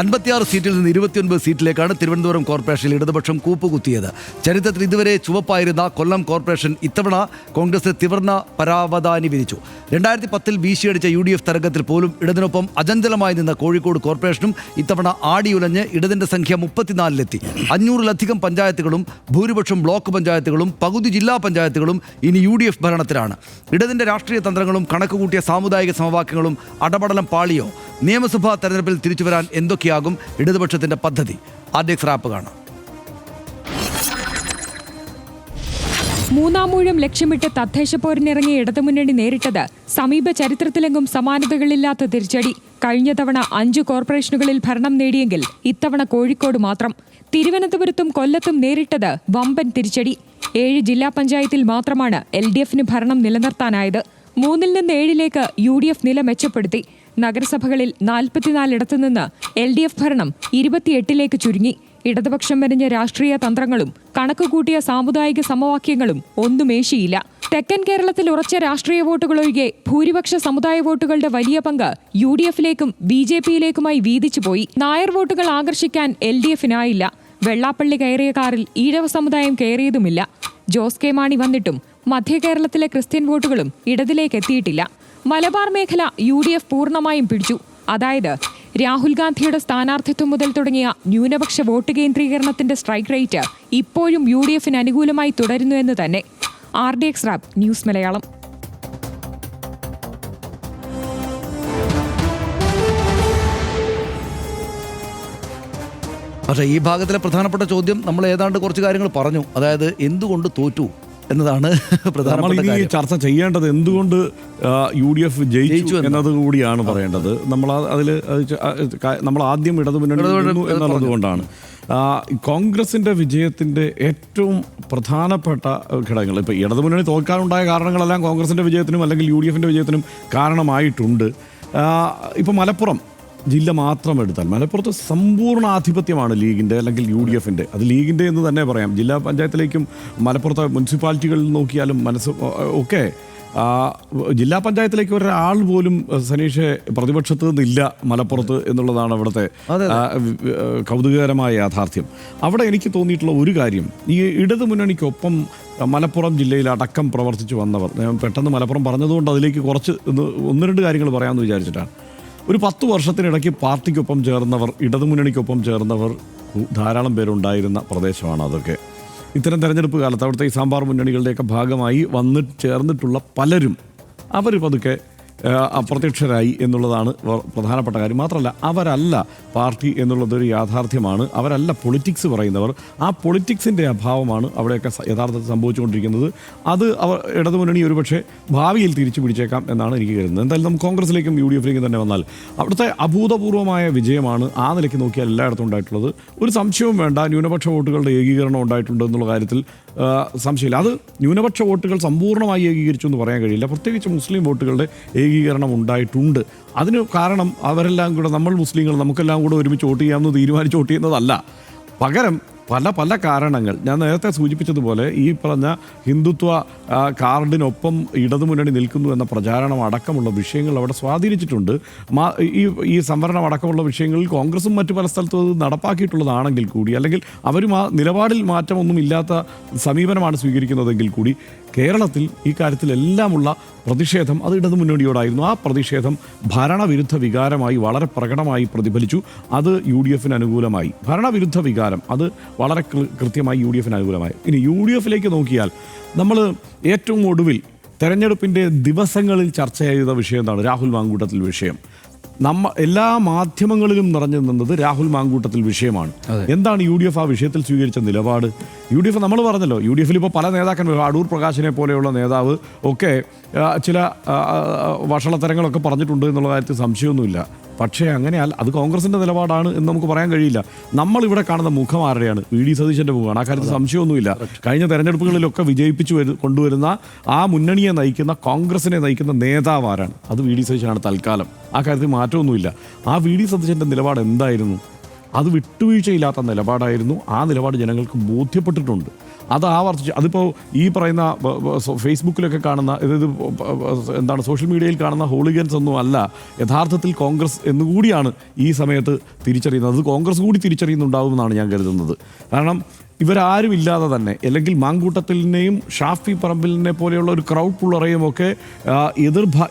56 സീറ്റിൽ നിന്ന് 29 സീറ്റിലേക്കാണ് തിരുവനന്തപുരം കോർപ്പറേഷനിൽ ഇടതുപക്ഷം കൂപ്പുകുത്തിയത്. ചരിത്രത്തിൽ ഇതുവരെ ചുവപ്പായിരുന്ന കൊല്ലം കോർപ്പറേഷൻ ഇത്തവണ കോൺഗ്രസ് ത്രിവർണ്ണ പരാവതാനി വിരിച്ചു. 2010 വീശിയടിച്ച UDF തരംഗത്തിൽ പോലും ഇടതിനൊപ്പം അചഞ്ചലമായി നിന്ന കോഴിക്കോട് കോർപ്പറേഷനും ഇത്തവണ ആടിയുലഞ്ഞ് ഇടതിന്റെ സംഖ്യ 34-ലെത്തി. 500-ലധികം പഞ്ചായത്തുകളും ഭൂരിപക്ഷം ബ്ലോക്ക് പഞ്ചായത്തുകളും പകുതി ജില്ലാ പഞ്ചായത്തുകളും ഇനി UDF ഭരണത്തിലാണ്. ഇടതിന്റെ രാഷ്ട്രീയ തന്ത്രങ്ങളും കണക്കുകൂട്ടിയ സാമുദായിക സമവാക്യങ്ങളും അടപടലം പാളിയോ? നിയമസഭാ തെരഞ്ഞെടുപ്പിൽ തിരിച്ചുവരാൻ എന്തൊക്കെയാകും ഇടതുപക്ഷത്തിന്റെ പദ്ധതി? RDX റാപ്പ് കാണാം. മൂന്നാമൂഴം ലക്ഷ്യമിട്ട് തദ്ദേശ പോരിനിറങ്ങിയ ഇടതുമുന്നണി നേരിട്ടത് സമീപ ചരിത്രത്തിലെങ്ങും സമാനതകളില്ലാത്ത തിരിച്ചടി. കഴിഞ്ഞ തവണ 5 കോർപ്പറേഷനുകളിൽ ഭരണം നേടിയെങ്കിൽ ഇത്തവണ കോഴിക്കോട് മാത്രം. തിരുവനന്തപുരത്തും കൊല്ലത്തും നേരിട്ടത് വമ്പൻ തിരിച്ചടി. 7 ജില്ലാ പഞ്ചായത്തിൽ മാത്രമാണ് LDFന് ഭരണം നിലനിർത്താനായത്. 3-ൽ നിന്ന് 7-ലേക്ക് UDF നില മെച്ചപ്പെടുത്തി. നഗരസഭകളിൽ 44-ഇടത്തുനിന്ന് LDF ഭരണം 28-ലേക്ക് ചുരുങ്ങി. ഇടതുപക്ഷം വരിഞ്ഞ രാഷ്ട്രീയ തന്ത്രങ്ങളും കണക്കുകൂട്ടിയ സാമുദായിക സമവാക്യങ്ങളും ഒന്നുമേശിയില്ല. തെക്കൻ കേരളത്തിൽ ഉറച്ച രാഷ്ട്രീയ വോട്ടുകളൊഴികെ ഭൂരിപക്ഷ സമുദായ വോട്ടുകളുടെ വലിയ പങ്ക് UDFിലേക്കും BJPയിലേക്കുമായി വീതിച്ചുപോയി. നായർ വോട്ടുകൾ ആകർഷിക്കാൻ LDFനായില്ല. വെള്ളാപ്പള്ളി കയറിയ കാറിൽ ഈഴവ സമുദായം കയറിയതുമില്ല. ജോസ് കെ മാണി വന്നിട്ടും മധ്യ കേരളത്തിലെ ക്രിസ്ത്യൻ വോട്ടുകളും ഇടതിലേക്ക് എത്തിയിട്ടില്ല. മലബാർ മേഖല UDF പൂർണ്ണമായും പിടിച്ചു. അതായത് രാഹുൽ ഗാന്ധിയുടെ സ്ഥാനാർത്ഥിത്വം മുതൽ തുടങ്ങിയ ന്യൂനപക്ഷ വോട്ട് കേന്ദ്രീകരണത്തിന്റെ സ്ട്രൈക്ക് റേറ്റ് ഇപ്പോഴും UDFന് അനുകൂലമായി തുടരുന്നു എന്ന് തന്നെ. RDX rap news Malayalam. പക്ഷേ ഈ ഭാഗത്തിലെ പ്രധാനപ്പെട്ട ചോദ്യം, നമ്മൾ ഏതാണ്ട് കുറച്ച് കാര്യങ്ങൾ പറഞ്ഞു. അതായത് എന്തുകൊണ്ട് തോറ്റു എന്നതാണ് പ്രധാനപ്പെട്ട കാര്യം. ചർച്ച ചെയ്യേണ്ടത് എന്തുകൊണ്ട് UDF ജയിച്ചു എന്നത് കൂടിയാണ് പറയേണ്ടത്. നമ്മൾ ആദ്യം ഇടതുമുന്നണി എന്നുള്ളത് കൊണ്ടാണ്. കോൺഗ്രസിന്റെ വിജയത്തിന്റെ ഏറ്റവും പ്രധാനപ്പെട്ട ഘടകങ്ങൾ, ഇപ്പോൾ ഇടതുമുന്നണി തോൽക്കാനുണ്ടായ കാരണങ്ങളെല്ലാം കോൺഗ്രസിന്റെ വിജയത്തിനും അല്ലെങ്കിൽ UDFന്റെ വിജയത്തിനും കാരണമായിട്ടുണ്ട്. ഇപ്പോൾ മലപ്പുറം ജില്ല മാത്രം എടുത്താൽ മലപ്പുറത്ത് സമ്പൂർണ്ണ ആധിപത്യമാണ് ലീഗിൻ്റെ അല്ലെങ്കിൽ UDFന്റെ. അത് ലീഗിൻ്റെ എന്ന് തന്നെ പറയാം. ജില്ലാ പഞ്ചായത്തിലേക്കും മലപ്പുറത്തെ മുനിസിപ്പാലിറ്റികളിൽ നോക്കിയാലും ഒക്കെ ജില്ലാ പഞ്ചായത്തിലേക്ക് ഒരാൾ പോലും സനീഷ് പ്രതിപക്ഷത്ത് നിന്നില്ല മലപ്പുറത്ത് എന്നുള്ളതാണ് അവിടുത്തെ കൗതുകകരമായ യാഥാർത്ഥ്യം. അവിടെ എനിക്ക് തോന്നിയിട്ടുള്ള ഒരു കാര്യം, ഈ ഇടതുമുന്നണിക്കൊപ്പം മലപ്പുറം ജില്ലയിൽ അടക്കം പ്രവർത്തിച്ചു വന്നവർ, ഞാൻ പെട്ടെന്ന് മലപ്പുറം പറഞ്ഞതുകൊണ്ട് അതിലേക്ക് കുറച്ച് 1-2 കാര്യങ്ങൾ പറയാമെന്ന് വിചാരിച്ചിട്ടാണ്. ഒരു 10 വർഷത്തിനിടയ്ക്ക് പാർട്ടിക്കൊപ്പം ചേർന്നവർ, ഇടതുമുന്നണിക്കൊപ്പം ചേർന്നവർ ധാരാളം പേരുണ്ടായിരുന്ന പ്രദേശമാണ് അതൊക്കെ. ഇത്തരം തെരഞ്ഞെടുപ്പ് കാലത്ത് അവിടുത്തെ ഈ സാമ്പാർ മുന്നണികളുടെയൊക്കെ ഭാഗമായി വന്ന് ചേർന്നിട്ടുള്ള പലരും അവർ പതുക്കെ അപ്രത്യക്ഷരായി എന്നുള്ളതാണ് പ്രധാനപ്പെട്ട കാര്യം. മാത്രമല്ല, അവരല്ല പാർട്ടി എന്നുള്ളതൊരു യാഥാർത്ഥ്യമാണ്. അവരല്ല പൊളിറ്റിക്സ് പറയുന്നവർ. ആ പൊളിറ്റിക്സിൻ്റെ അഭാവമാണ് അവിടെയൊക്കെ യഥാർത്ഥത്തിൽ സംഭവിച്ചുകൊണ്ടിരിക്കുന്നത്. അത് ഇടതുമുന്നണി ഒരുപക്ഷെ ഭാവിയിൽ തിരിച്ചു പിടിച്ചേക്കാം എന്നാണ് എനിക്ക് കരുതുന്നത്. എന്തായാലും നമുക്ക് കോൺഗ്രസിലേക്കും UDFിലേക്കും തന്നെ വന്നാൽ അവിടുത്തെ അഭൂതപൂർവമായ വിജയമാണ് ആ നിലയ്ക്ക് നോക്കിയാൽ എല്ലായിടത്തും ഉണ്ടായിട്ടുള്ളത്. ഒരു സംശയവും വേണ്ട, ന്യൂനപക്ഷ വോട്ടുകളുടെ ഏകീകരണം ഉണ്ടായിട്ടുണ്ട് എന്നുള്ള കാര്യത്തിൽ സംശയമില്ല. അത് ന്യൂനപക്ഷ വോട്ടുകൾ സമ്പൂർണ്ണമായി ഏകീകരിച്ചു എന്ന് പറയാൻ കഴിയില്ല. പ്രത്യേകിച്ച് മുസ്ലിം വോട്ടുകളുടെ ഏകീകരണം ഉണ്ടായിട്ടുണ്ട്. അതിന് കാരണം അവരെല്ലാം കൂടെ, നമ്മൾ മുസ്ലിങ്ങൾ നമുക്കെല്ലാം കൂടെ ഒരുമിച്ച് വോട്ട് ചെയ്യാമെന്ന് തീരുമാനിച്ച് വോട്ട് ചെയ്യുന്നതല്ല. പകരം പല കാരണങ്ങൾ, ഞാൻ നേരത്തെ സൂചിപ്പിച്ചതുപോലെ ഈ പറഞ്ഞ ഹിന്ദുത്വ കാർഡിനൊപ്പം ഇടതുമുന്നണി നിൽക്കുന്നു എന്ന പ്രചാരണം അടക്കമുള്ള വിഷയങ്ങൾ അവിടെ സ്വാധീനിച്ചിട്ടുണ്ട്. ഈ സംവരണം അടക്കമുള്ള വിഷയങ്ങളിൽ കോൺഗ്രസും മറ്റു പല സ്ഥലത്തും അത് നടപ്പാക്കിയിട്ടുള്ളതാണെങ്കിൽ കൂടി, അല്ലെങ്കിൽ അവരും ആ നിലപാടിൽ മാറ്റമൊന്നും ഇല്ലാത്ത സമീപനമാണ് സ്വീകരിക്കുന്നതെങ്കിൽ കൂടി, കേരളത്തിൽ ഈ കാര്യത്തിലെല്ലാമുള്ള പ്രതിഷേധം അത് ഇടതുമുന്നണിയോടായിരുന്നു. ആ പ്രതിഷേധം ഭരണവിരുദ്ധ വികാരമായി വളരെ പ്രകടമായി പ്രതിഫലിച്ചു. അത് UDFന് അനുകൂലമായി. ഭരണവിരുദ്ധ വികാരം അത് വളരെ കൃത്യമായി UDFന് അനുകൂലമായി. ഇനി UDFിലേക്ക് നോക്കിയാൽ നമ്മൾ ഏറ്റവും ഒടുവിൽ തെരഞ്ഞെടുപ്പിൻ്റെ ദിവസങ്ങളിൽ ചർച്ച ചെയ്ത വിഷയം എന്താണ്? രാഹുൽ മാങ്കൂട്ടത്തിൽ വിഷയം. എല്ലാ മാധ്യമങ്ങളിലും നിറഞ്ഞു നിന്നത് രാഹുൽ മാങ്കൂട്ടത്തിൽ വിഷയമാണ്. എന്താണ് UDF ആ വിഷയത്തിൽ സ്വീകരിച്ച നിലപാട്? UDF നമ്മൾ പറഞ്ഞല്ലോ, UDFിൽ ഇപ്പോൾ പല നേതാക്കന്മാർ, അടൂർ പ്രകാശിനെ പോലെയുള്ള നേതാവ് ഒക്കെ ചില വഷളത്തരങ്ങളൊക്കെ പറഞ്ഞിട്ടുണ്ട് എന്നുള്ള കാര്യത്തിൽ സംശയമൊന്നുമില്ല. പക്ഷേ അങ്ങനെയല്ല, അത് കോൺഗ്രസിൻ്റെ നിലപാടാണ് എന്ന് നമുക്ക് പറയാൻ കഴിയില്ല. നമ്മളിവിടെ കാണുന്ന മുഖം ആരുടെയാണ്? VD സതീശൻ്റെ മുഖമാണ്. ആ കാര്യത്തിൽ സംശയമൊന്നുമില്ല. കഴിഞ്ഞ തെരഞ്ഞെടുപ്പുകളിലൊക്കെ വിജയിപ്പിച്ചു കൊണ്ടുവരുന്ന ആ മുന്നണിയെ നയിക്കുന്ന, കോൺഗ്രസിനെ നയിക്കുന്ന നേതാവ് ആരാണ്? അത് VD സതീശനാണ് തൽക്കാലം. ആ കാര്യത്തിൽ മാറ്റമൊന്നുമില്ല. ആ VD സതീശൻ്റെ നിലപാട് എന്തായിരുന്നു? അത് വിട്ടുവീഴ്ചയില്ലാത്ത നിലപാടായിരുന്നു. ആ നിലപാട് ജനങ്ങൾക്ക് ബോധ്യപ്പെട്ടിട്ടുണ്ട്. അത് ആവർത്തിച്ച് അതിപ്പോൾ ഈ പറയുന്ന ഫേസ്ബുക്കിലൊക്കെ കാണുന്ന എന്താണ് സോഷ്യൽ മീഡിയയിൽ കാണുന്ന ഹോളിഗൻസ് ഒന്നും അല്ല യഥാർത്ഥത്തിൽ കോൺഗ്രസ് എന്നുകൂടിയാണ് ഈ സമയത്ത് തിരിച്ചറിയുന്നത്. അത് കോൺഗ്രസ് കൂടി തിരിച്ചറിയുന്നുണ്ടാവുമെന്നാണ് ഞാൻ കരുതുന്നത്. കാരണം ഇവരാരും ഇല്ലാതെ തന്നെ, അല്ലെങ്കിൽ മാങ്കൂട്ടത്തിലിനെയും ഷാഫി പറമ്പിലിനെ പോലെയുള്ള ഒരു ക്രൗഡ് പുള്ളറയും ഒക്കെ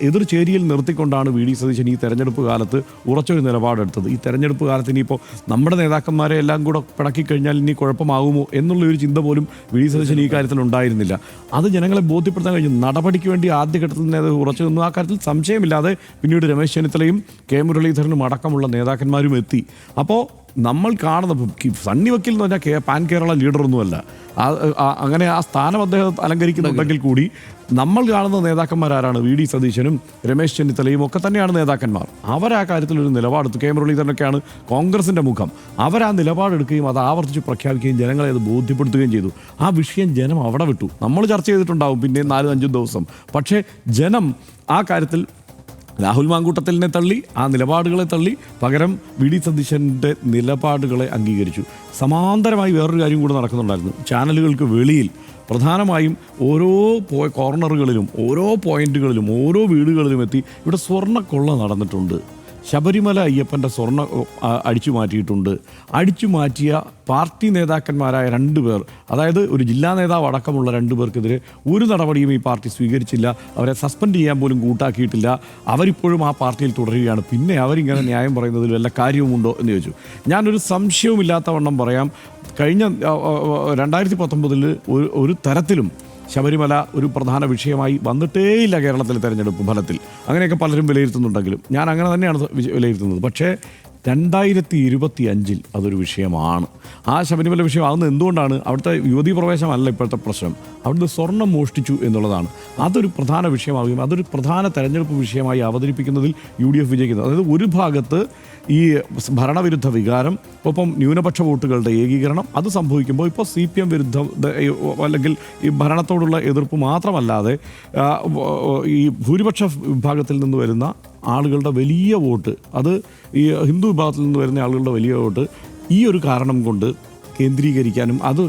എതിർ ചേരിയിൽ നിർത്തിക്കൊണ്ടാണ് വി ഡി സതീശൻ ഈ തെരഞ്ഞെടുപ്പ് കാലത്ത് ഉറച്ചൊരു നിലപാടെടുത്തത്. ഈ തെരഞ്ഞെടുപ്പ് കാലത്ത് ഇനിയിപ്പോൾ നമ്മുടെ നേതാക്കന്മാരെ എല്ലാം കൂടെ പിണക്കിക്കഴിഞ്ഞാൽ ഇനി കുഴപ്പമാകുമോ എന്നുള്ളൊരു ചിന്ത പോലും വി ഡി സതീശൻ ഈ കാര്യത്തിൽ ഉണ്ടായിരുന്നില്ല. അത് ജനങ്ങളെ ബോധ്യപ്പെടുത്താൻ കഴിഞ്ഞു. നടപടിക്ക് വേണ്ടി ആദ്യഘട്ടത്തിൽ തന്നെ അത് ഉറച്ചു നിന്നു. ആ കാര്യത്തിൽ സംശയമില്ലാതെ പിന്നീട് രമേശ് ചെന്നിത്തലയും കെ മുരളീധരനും അടക്കമുള്ള നേതാക്കന്മാരും എത്തി. അപ്പോൾ നമ്മൾ കാണുന്ന സണ്ണി വക്കീൽ എന്ന് പറഞ്ഞാൽ പാൻ കേരള ലീഡറൊന്നുമല്ല. അങ്ങനെ ആ സ്ഥാനം അദ്ദേഹം അലങ്കരിക്കുന്നുണ്ടെങ്കിൽ കൂടി നമ്മൾ കാണുന്ന നേതാക്കന്മാരാരാണ്? വി ഡി സതീശനും രമേശ് ചെന്നിത്തലയും ഒക്കെ തന്നെയാണ് നേതാക്കന്മാർ. അവരാ കാര്യത്തിലൊരു നിലപാടെടുത്തു. കെ മുരളീധരനൊക്കെയാണ് കോൺഗ്രസിൻ്റെ മുഖം. അവരാ നിലപാടെടുക്കുകയും അത് ആവർത്തിച്ച് പ്രഖ്യാപിക്കുകയും ജനങ്ങളെ അത് ബോധ്യപ്പെടുത്തുകയും ചെയ്തു. ആ വിഷയം ജനം അവിടെ വിട്ടു. നമ്മൾ ചർച്ച ചെയ്തിട്ടുണ്ടാവും പിന്നെ 4-5 ദിവസം. പക്ഷേ ജനം ആ കാര്യത്തിൽ രാഹുൽ മാങ്കൂട്ടത്തിലിനെ തള്ളി, ആ നിലപാടുകളെ തള്ളി, പകരം വി ഡി സതീശൻ്റെ നിലപാടുകളെ അംഗീകരിച്ചു. സമാന്തരമായി വേറൊരു കാര്യം കൂടെ നടക്കുന്നുണ്ടായിരുന്നു. ചാനലുകൾക്ക് വെളിയിൽ പ്രധാനമായും ഓരോ കോർണറുകളിലും ഓരോ പോയിന്റുകളിലും ഓരോ വീടുകളിലും എത്തി ഇവിടെ സ്വർണ്ണക്കൊള്ള നടന്നിട്ടുണ്ട്. ശബരിമല അയ്യപ്പൻ്റെ സ്വർണ്ണ അടിച്ചു മാറ്റിയിട്ടുണ്ട്. അടിച്ചു മാറ്റിയ പാർട്ടി നേതാക്കന്മാരായ 2 പേർ, അതായത് ഒരു ജില്ലാ നേതാവ് അടക്കമുള്ള 2 പേർക്കെതിരെ ഒരു നടപടിയും ഈ പാർട്ടി സ്വീകരിച്ചില്ല. അവരെ സസ്പെൻഡ് ചെയ്യാൻ പോലും കൂട്ടാക്കിയിട്ടില്ല. അവരിപ്പോഴും ആ പാർട്ടിയിൽ തുടരുകയാണ്. പിന്നെ അവരിങ്ങനെ ന്യായം പറയുന്നതിൽ വല്ല കാര്യവുമുണ്ടോ എന്ന് ചോദിച്ചു. ഞാനൊരു സംശയവുമില്ലാത്തവണ്ണം പറയാം, കഴിഞ്ഞ 2019 ഒരു തരത്തിലും ശബരിമല ഒരു പ്രധാന വിഷയമായി വന്നിട്ടേയില്ല കേരളത്തിലെ തെരഞ്ഞെടുപ്പ് ഫലത്തിൽ. അങ്ങനെയൊക്കെ പലരും വിലയിരുത്തുന്നുണ്ടെങ്കിലും ഞാൻ അങ്ങനെ തന്നെയാണ് വിലയിരുത്തുന്നത്. പക്ഷേ 2025 അതൊരു വിഷയമാണ്. ആ ശബരിമല വിഷയമാകുന്നത് എന്തുകൊണ്ടാണ്? അവിടുത്തെ യുവതീ പ്രവേശമല്ല ഇപ്പോഴത്തെ പ്രശ്നം. അവിടുന്ന് സ്വർണം മോഷ്ടിച്ചു എന്നുള്ളതാണ്. അതൊരു പ്രധാന വിഷയമാവുകയും അതൊരു പ്രധാന തെരഞ്ഞെടുപ്പ് വിഷയമായി അവതരിപ്പിക്കുന്നതിൽ UDF വിജയിക്കുന്നത്. അതായത് ഒരു ഭാഗത്ത് ഈ ഭരണവിരുദ്ധ വികാരം, ഒപ്പം ന്യൂനപക്ഷ വോട്ടുകളുടെ ഏകീകരണം, അത് സംഭവിക്കുമ്പോൾ ഇപ്പോൾ CPM വിരുദ്ധ അല്ലെങ്കിൽ ഈ ഭരണത്തോടുള്ള എതിർപ്പ് മാത്രമല്ലാതെ ഈ ഭൂരിപക്ഷ വിഭാഗത്തിൽ നിന്ന് വരുന്ന ആളുകളുടെ വലിയ വോട്ട്, അത് ഈ ഹിന്ദു വിഭാഗത്തിൽ നിന്ന് വരുന്ന ആളുകളുടെ വലിയ വോട്ട് ഈ ഒരു കാരണം കൊണ്ട് കേന്ദ്രീകരിക്കാനും അത്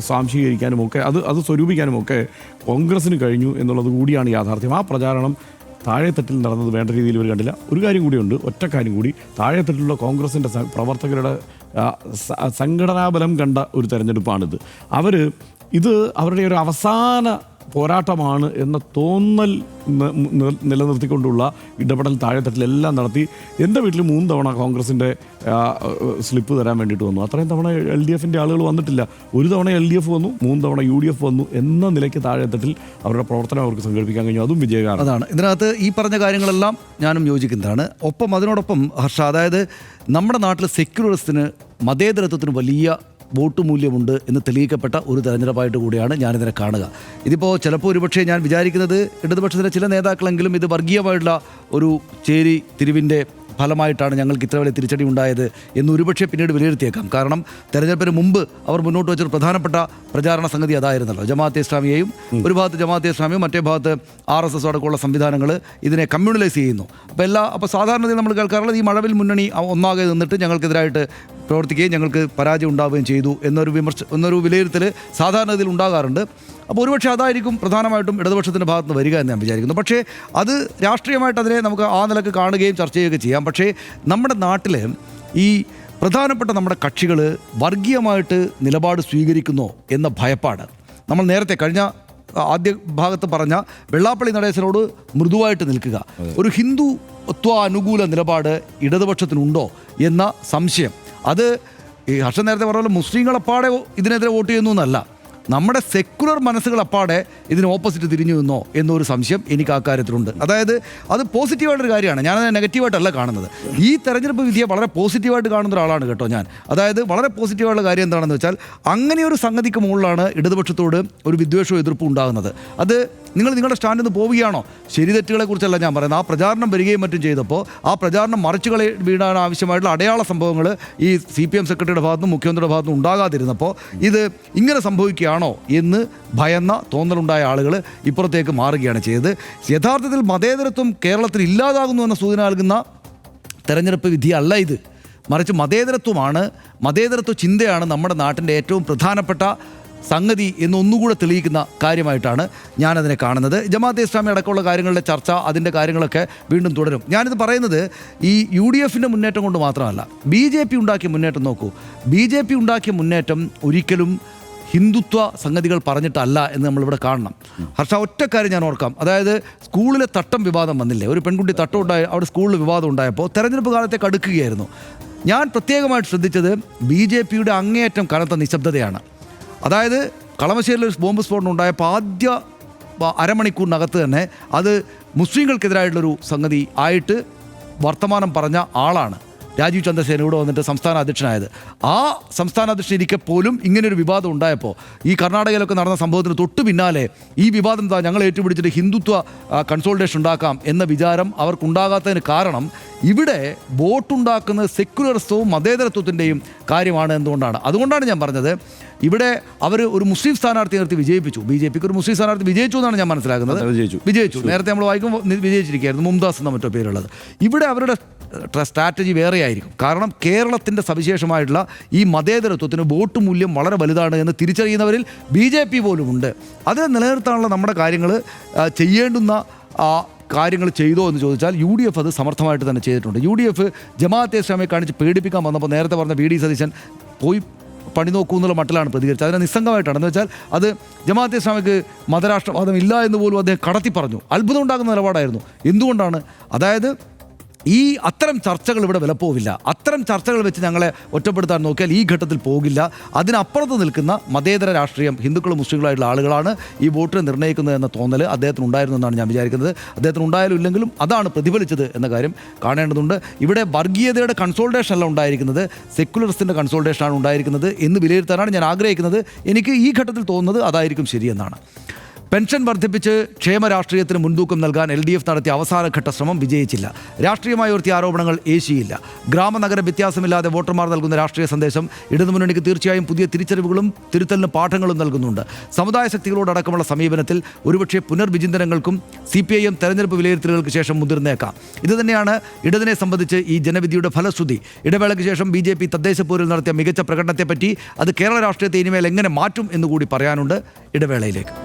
സ്വാംശീകരിക്കാനും ഒക്കെ അത് സ്വരൂപിക്കാനും ഒക്കെ കോൺഗ്രസ്സിന് കഴിഞ്ഞു എന്നുള്ളത് കൂടിയാണ് യാഥാർത്ഥ്യം. ആ പ്രചാരണം താഴെത്തട്ടിൽ നടന്നത് വേണ്ട രീതിയിൽ ഇവർ കണ്ടില്ല. ഒരു കാര്യം കൂടിയുണ്ട്, ഒറ്റ കാര്യം കൂടി. താഴെത്തട്ടിലുള്ള കോൺഗ്രസിൻ്റെ പ്രവർത്തകരുടെ സംഘടനാബലം കണ്ട ഒരു തെരഞ്ഞെടുപ്പാണിത്. ഇത് അവരുടെ ഒരു അവസാന പോരാട്ടമാണ് എന്ന തോന്നൽ നിലനിർത്തിക്കൊണ്ടുള്ള ഇടപെടൽ താഴെത്തട്ടിലെല്ലാം നടത്തി. എൻ്റെ വീട്ടിൽ 3 തവണ കോൺഗ്രസിൻ്റെ സ്ലിപ്പ് തരാൻ വേണ്ടിയിട്ട് വന്നു. അത്രയും തവണ LDFൻ്റെ ആളുകൾ വന്നിട്ടില്ല. ഒരു തവണ LDF വന്നു, 3 തവണ UDF വന്നു എന്ന നിലയ്ക്ക് താഴെത്തട്ടിൽ അവരുടെ പ്രവർത്തനം അവർക്ക് സംഘടിപ്പിക്കാൻ കഴിഞ്ഞു. അതും വിജയകാരണം. അതാണ് ഇതിനകത്ത് ഈ പറഞ്ഞ കാര്യങ്ങളെല്ലാം ഞാനും യോജിക്കുന്നതാണ്. അതിനോടൊപ്പം ഹർഷ, അതായത് നമ്മുടെ നാട്ടിൽ സെക്യുലറിസത്തിന് മതേതരത്വത്തിന് വലിയ വോട്ട് മൂല്യമുണ്ട് എന്ന് തെളിയിക്കപ്പെട്ട ഒരു തെരഞ്ഞെടുപ്പായിട്ട് കൂടിയാണ് ഞാനിതിനെ കാണുക. ഇതിപ്പോൾ ചിലപ്പോൾ ഒരുപക്ഷെ ഞാൻ വിചാരിക്കുന്നത് ഇടതുപക്ഷത്തിലെ ചില നേതാക്കളെങ്കിലും ഇത് വർഗീയമായിട്ടുള്ള ഒരു ചേരി തിരിവിൻ്റെ ഫലമായിട്ടാണ് ഞങ്ങൾക്ക് ഇത്ര വലിയ തിരിച്ചടി ഉണ്ടായത് എന്ന് ഒരുപക്ഷെ പിന്നീട് വിലയിരുത്തിയേക്കാം. കാരണം തെരഞ്ഞെടുപ്പിന് മുമ്പ് അവർ മുന്നോട്ട് വെച്ചൊരു പ്രധാനപ്പെട്ട പ്രചാരണ സംഗതി അതായിരുന്നല്ലോ. ജമാഅത്തെ ഇസ്ലാമിയെയും ഒരു ഭാഗത്ത് ജമാഅത്തെ ഇസ്ലാമിയും മറ്റേ ഭാഗത്ത് RSS അടക്കമുള്ള സംവിധാനങ്ങൾ ഇതിനെ കമ്മ്യൂണലൈസ് ചെയ്യുന്നു. അപ്പോൾ സാധാരണ നമ്മൾ കേൾക്കാറുള്ളത് ഈ മഴവിൽ മുന്നണി ഒന്നാകെ നിന്നിട്ട് ഞങ്ങൾക്കെതിരായിട്ട് പ്രവർത്തിക്കുകയും ഞങ്ങൾക്ക് പരാജയം ഉണ്ടാവുകയും ചെയ്തു എന്നൊരു വിലയിരുത്തൽ സാധാരണ ഇതിൽ ഉണ്ടാകാറുണ്ട്. അപ്പോൾ ഒരുപക്ഷെ അതായിരിക്കും പ്രധാനമായിട്ടും ഇടതുപക്ഷത്തിൻ്റെ ഭാഗത്ത് നിന്ന് വരിക എന്ന് ഞാൻ വിചാരിക്കുന്നു. പക്ഷേ അത് രാഷ്ട്രീയമായിട്ട് അതിനെ നമുക്ക് ആ നിലക്ക് കാണുകയും ചർച്ച ചെയ്യുകയും ചെയ്യാം. പക്ഷേ നമ്മുടെ നാട്ടിൽ ഈ പ്രധാനപ്പെട്ട നമ്മുടെ കക്ഷികൾ വർഗീയമായിട്ട് നിലപാട് സ്വീകരിക്കുന്നോ എന്ന ഭയപ്പാട് നമ്മൾ നേരത്തെ കഴിഞ്ഞ ആദ്യ ഭാഗത്ത് പറഞ്ഞ വെള്ളാപ്പള്ളി നടേശനോട് മൃദുവായിട്ട് നിൽക്കുക, ഒരു ഹിന്ദുത്വ അനുകൂല നിലപാട് ഇടതുപക്ഷത്തിനുണ്ടോ എന്ന സംശയം, അത് ഈ ഹർഷൻ നേരത്തെ പറഞ്ഞ പോലെ മുസ്ലിങ്ങളെപ്പാടെ ഇതിനെതിരെ വോട്ട് ചെയ്യുന്നു എന്നല്ല, നമ്മുടെ സെക്കുലർ മനസ്സുകളെപ്പാടെ ഇതിന് ഓപ്പോസിറ്റ് തിരിഞ്ഞു നിന്നോ എന്നൊരു സംശയം എനിക്ക് ആ കാര്യത്തിലുണ്ട്. അതായത് അത് പോസിറ്റീവായിട്ടൊരു കാര്യമാണ്, ഞാനത് നെഗറ്റീവായിട്ടല്ല കാണുന്നത്. ഈ തെരഞ്ഞെടുപ്പ് വിധിയെ വളരെ പോസിറ്റീവായിട്ട് കാണുന്ന ഒരാളാണ് കേട്ടോ ഞാൻ. അതായത് വളരെ പോസിറ്റീവായിട്ടുള്ള കാര്യം എന്താണെന്ന് വെച്ചാൽ അങ്ങനെയൊരു സംഗതിക്ക് മുകളിലാണ് ഇടതുപക്ഷത്തോട് ഒരു വിദ്വേഷവും എതിർപ്പും ഉണ്ടാകുന്നത്. അത് നിങ്ങളുടെ സ്റ്റാൻഡിൽ നിന്ന് പോവുകയാണോ? ശരി തെറ്റുകളെക്കുറിച്ചല്ല ഞാൻ പറയുന്നത്. ആ പ്രചാരണം വരികയും മറ്റും ചെയ്തപ്പോൾ ആ പ്രചാരണം മറിച്ചുകളെ വീടാൻ ആവശ്യമായിട്ടുള്ള അടയാള സംഭവങ്ങൾ ഈ CPM സെക്രട്ടറിയുടെ ഭാഗത്തുനിന്നും മുഖ്യമന്ത്രിയുടെ ഭാഗത്തുനിന്നും ഉണ്ടാകാതിരുന്നപ്പോൾ ഇത് ഇങ്ങനെ സംഭവിക്കുകയാണോ എന്ന് ഭയന്ന തോന്നലുണ്ടായ ആളുകൾ ഇപ്പുറത്തേക്ക് മാറുകയാണ് ചെയ്തത്. യഥാർത്ഥത്തിൽ മതേതരത്വം കേരളത്തിൽ ഇല്ലാതാകുന്നു എന്ന സൂചന നൽകുന്ന തെരഞ്ഞെടുപ്പ് വിധിയല്ല ഇത്. മറിച്ച് മതേതരത്വ ചിന്തയാണ് നമ്മുടെ നാട്ടിൻ്റെ ഏറ്റവും പ്രധാനപ്പെട്ട സംഗതി എന്നൊന്നുകൂടെ തെളിയിക്കുന്ന കാര്യമായിട്ടാണ് ഞാനതിനെ കാണുന്നത്. ജമാഅത്തെ ഇസ്ലാമി അടക്കമുള്ള കാര്യങ്ങളുടെ ചർച്ച, അതിൻ്റെ കാര്യങ്ങളൊക്കെ വീണ്ടും തുടരും. ഞാനിത് പറയുന്നത് ഈ UDF മുന്നേറ്റം കൊണ്ട് മാത്രമല്ല, BJP ഉണ്ടാക്കിയ മുന്നേറ്റം നോക്കൂ. BJP ഉണ്ടാക്കിയ മുന്നേറ്റം ഒരിക്കലും ഹിന്ദുത്വ സംഗതികൾ പറഞ്ഞിട്ടല്ല എന്ന് നമ്മളിവിടെ കാണണം. ഹർഷ, ഒറ്റ കാര്യം ഞാൻ ഓർക്കാം. അതായത് സ്കൂളിലെ തട്ടം വിവാദം വന്നില്ലേ, ഒരു പെൺകുട്ടി തട്ടം ഉണ്ടായി, അവിടെ സ്കൂളിൽ വിവാദം ഉണ്ടായപ്പോൾ തെരഞ്ഞെടുപ്പ് കാലത്തേക്ക് അടുക്കുകയായിരുന്നു. ഞാൻ പ്രത്യേകമായിട്ട് ശ്രദ്ധിച്ചത് BJP അങ്ങേയറ്റം കനത്ത നിശബ്ദതയാണ്. അതായത് കളമശ്ശേരിയിൽ ഒരു ബോംബ് സ്ഫോടനം ഉണ്ടായപ്പോൾ ആദ്യ അരമണിക്കൂറിനകത്ത് തന്നെ അത് മുസ്ലിങ്ങൾക്കെതിരായിട്ടുള്ളൊരു സംഗതി ആയിട്ട് വർത്തമാനം പറഞ്ഞ ആളാണ് രാജീവ് ചന്ദ്രസേന ഇവിടെ വന്നിട്ട് സംസ്ഥാന അധ്യക്ഷനായത്. ആ സംസ്ഥാന അധ്യക്ഷൻ ഇരിക്കെ പോലും ഇങ്ങനൊരു വിവാദം ഉണ്ടായപ്പോൾ, ഈ കർണാടകയിലൊക്കെ നടന്ന സംഭവത്തിന് തൊട്ടു പിന്നാലെ ഈ വിവാദം ഞങ്ങൾ ഏറ്റുപിടിച്ചിട്ട് ഹിന്ദുത്വ കൺസോൾട്ടേഷൻ ഉണ്ടാക്കാം എന്ന വിചാരം അവർക്കുണ്ടാകാത്തതിന് കാരണം ഇവിടെ വോട്ടുണ്ടാക്കുന്നത് സെക്യുലറിസവും മതേതരത്വത്തിൻ്റെയും കാര്യമാണ് എന്തുകൊണ്ടാണ്. അതുകൊണ്ടാണ് ഞാൻ പറഞ്ഞത് ഇവിടെ അവർ ഒരു മുസ്ലിം സ്ഥാനാർത്ഥി നിർത്തി വിജയിപ്പിച്ചു. BJPക്ക് ഒരു മുസ്ലിം സ്ഥാനാർത്ഥി വിജയിച്ചു എന്നാണ് ഞാൻ മനസ്സിലാക്കുന്നത്. വിജയിച്ചു. നേരത്തെ നമ്മൾ വായിക്കുമ്പോൾ വിജയിച്ചിരിക്കുകയായിരുന്നു, മുംതാസ് എന്ന മറ്റോ പേരുള്ളത്. ഇവിടെ അവരുടെ സ്ട്രാറ്റജി വേറെയായിരിക്കും. കാരണം കേരളത്തിൻ്റെ സവിശേഷമായിട്ടുള്ള ഈ മതേതരത്വത്തിന് വോട്ട് മൂല്യം വളരെ വലുതാണ് എന്ന് തിരിച്ചറിയുന്നവരിൽ BJP പോലും ഉണ്ട്. അത് നിലനിർത്താനുള്ള നമ്മുടെ കാര്യങ്ങൾ ചെയ്യേണ്ടുന്ന കാര്യങ്ങൾ ചെയ്തോ എന്ന് ചോദിച്ചാൽ UDF അത് സമർത്ഥമായിട്ട് തന്നെ ചെയ്തിട്ടുണ്ട്. UDF ജമാഅത്തെ ഇസ്ലാമിയെ കാണിച്ച് പേടിപ്പിക്കാൻ വന്നപ്പോൾ നേരത്തെ പറഞ്ഞ VD സതീശൻ പോയി പണി നോക്കൂ എന്നുള്ള മട്ടിലാണ് പ്രതികരിച്ചത്. അതിനെ നിസ്സംഗമായിട്ടാണ്. എന്ന് വെച്ചാൽ അത് ജമാഅത്തെ ഇസ്ലാമിക്ക് മതരാഷ്ട്രവാദം ഇല്ല എന്ന് പോലും അദ്ദേഹം കടത്തി പറഞ്ഞു. അത്ഭുതം ഉണ്ടാകുന്ന നിലപാടായിരുന്നു. എന്തുകൊണ്ടാണ്? അതായത് ഈ അത്തരം ചർച്ചകൾ ഇവിടെ വിലപ്പോവില്ല. അത്തരം ചർച്ചകൾ വെച്ച് ഞങ്ങളെ ഒറ്റപ്പെടുത്താൻ നോക്കിയാൽ ഈ ഘട്ടത്തിൽ പോകില്ല. അതിനപ്പുറത്ത് നിൽക്കുന്ന മതേതര രാഷ്ട്രീയം, ഹിന്ദുക്കളും മുസ്ലിങ്ങളായിട്ടുള്ള ആളുകളാണ് ഈ വോട്ട് നിർണ്ണയിക്കുന്നത് എന്ന തോന്നൽ അദ്ദേഹത്തിന് ഉണ്ടായിരുന്നു എന്നാണ് ഞാൻ വിചാരിക്കുന്നത്. അദ്ദേഹത്തിന് ഉണ്ടായാലും ഇല്ലെങ്കിലും അതാണ് പ്രതിഫലിച്ചത് എന്ന കാര്യം കാണേണ്ടതുണ്ട്. ഇവിടെ വർഗീയതയുടെ കൺസോൾട്ടേഷൻ അല്ല ഉണ്ടായിരിക്കുന്നത്, സെക്യുലറിസത്തിൻ്റെ കൺസോൾട്ടേഷനാണ് ഉണ്ടായിരിക്കുന്നത് എന്ന് വിലയിരുത്താനാണ് ഞാൻ ആഗ്രഹിക്കുന്നത്. എനിക്ക് ഈ ഘട്ടത്തിൽ തോന്നുന്നത് അതായിരിക്കും ശരിയെന്നാണ്. പെൻഷൻ വർദ്ധിപ്പിച്ച് ക്ഷേമ രാഷ്ട്രീയത്തിന് മുൻതൂക്കം നൽകാൻ LDF നടത്തിയ അവസാനഘട്ട ശ്രമം വിജയിച്ചില്ല. രാഷ്ട്രീയമായി ഉയർത്തിയ ആരോപണങ്ങൾ ഏശിയില്ല. ഗ്രാമനഗര വ്യത്യാസമില്ലാതെ വോട്ടർമാർ നൽകുന്ന രാഷ്ട്രീയ സന്ദേശം ഇടതുമുന്നണിക്ക് തീർച്ചയായും പുതിയ തിരിച്ചറിവുകളും തിരുത്തലിന് പാഠങ്ങളും നൽകുന്നുണ്ട്. സമുദായ ശക്തികളോടക്കമുള്ള സമീപനത്തിൽ ഒരുപക്ഷെ പുനർവിചിന്തനങ്ങൾക്കും CPIM തെരഞ്ഞെടുപ്പ് വിലയിരുത്തലുകൾക്ക് ശേഷം മുതിർന്നേക്കാം. ഇതുതന്നെയാണ് ഇടതിനെ സംബന്ധിച്ച് ഈ ജനവിധിയുടെ ഫലശ്രുതി. ഇടവേളയ്ക്ക് ശേഷം BJP തദ്ദേശ പോരിൽ നടത്തിയ മികച്ച പ്രകടനത്തെപ്പറ്റി അത് കേരള രാഷ്ട്രീയത്തെ ഇനിമേൽ എങ്ങനെ മാറ്റും എന്നുകൂടി പറയാനുണ്ട്. ഇടവേളയിലേക്ക്.